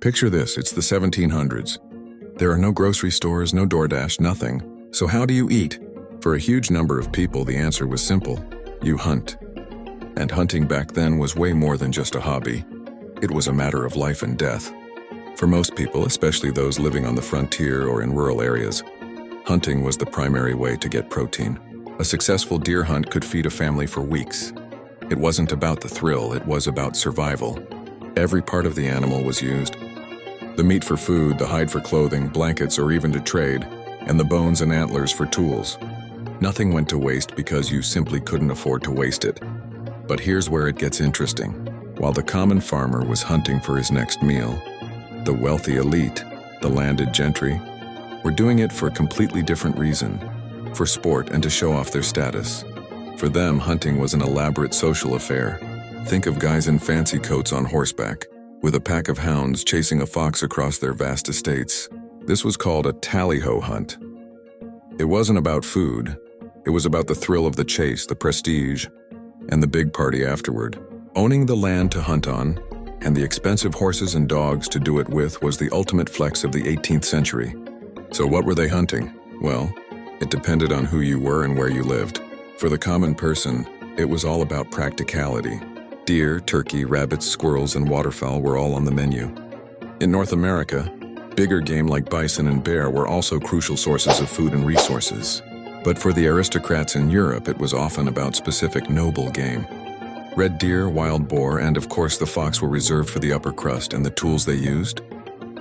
Picture this, it's the 1700s. There are no grocery stores, no DoorDash, nothing. So how do you eat? For a huge number of people, the answer was simple. You hunt. And hunting back then was way more than just a hobby. It was a matter of life and death. For most people, especially those living on the frontier or in rural areas, hunting was the primary way to get protein. A successful deer hunt could feed a family for weeks. It wasn't about the thrill, it was about survival. Every part of the animal was used. The meat for food, the hide for clothing, blankets, or even to trade, and the bones and antlers for tools. Nothing went to waste because you simply couldn't afford to waste it. But here's where it gets interesting. While the common farmer was hunting for his next meal, the wealthy elite, the landed gentry, were doing it for a completely different reason, for sport and to show off their status. For them, hunting was an elaborate social affair. Think of guys in fancy coats on horseback, with a pack of hounds chasing a fox across their vast estates. This was called a tally-ho hunt. It wasn't about food. It was about the thrill of the chase, the prestige, and the big party afterward. Owning the land to hunt on, and the expensive horses and dogs to do it with was the ultimate flex of the 18th century. So what were they hunting? Well, it depended on who you were and where you lived. For the common person, it was all about practicality. Deer, turkey, rabbits, squirrels, and waterfowl were all on the menu. In North America, bigger game like bison and bear were also crucial sources of food and resources. But for the aristocrats in Europe, it was often about specific noble game. Red deer, wild boar, and of course the fox were reserved for the upper crust, and the tools they used?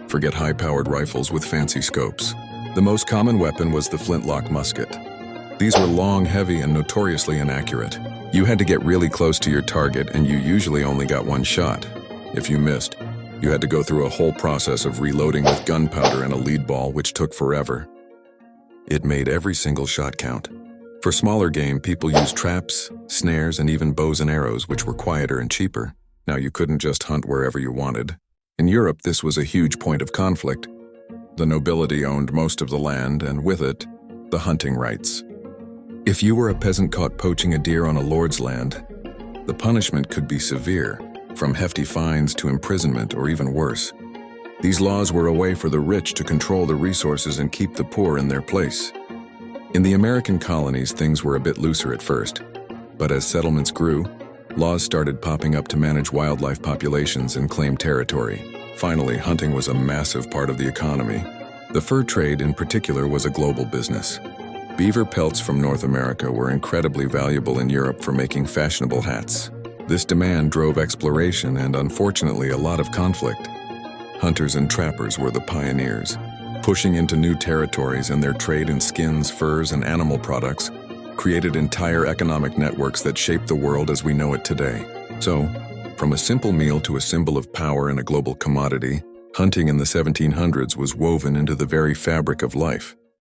Forget high-powered rifles with fancy scopes. The most common weapon was the flintlock musket. These were long, heavy, and notoriously inaccurate. You had to get really close to your target, and you usually only got one shot. If you missed, you had to go through a whole process of reloading with gunpowder and a lead ball, which took forever. It made every single shot count. For smaller game, people used traps, snares, and even bows and arrows, which were quieter and cheaper. Now, you couldn't just hunt wherever you wanted. In Europe, this was a huge point of conflict. The nobility owned most of the land, and with it, the hunting rights. If you were a peasant caught poaching a deer on a lord's land, the punishment could be severe, from hefty fines to imprisonment or even worse. These laws were a way for the rich to control the resources and keep the poor in their place. In the American colonies, things were a bit looser at first, but as settlements grew, laws started popping up to manage wildlife populations and claim territory. Finally, hunting was a massive part of the economy. The fur trade in particular was a global business. Beaver pelts from North America were incredibly valuable in Europe for making fashionable hats. This demand drove exploration and, unfortunately, a lot of conflict. Hunters and trappers were the pioneers, pushing into new territories, and their trade in skins, furs, and animal products created entire economic networks that shaped the world as we know it today. So, from a simple meal to a symbol of power and a global commodity, hunting in the 1700s was woven into the very fabric of life.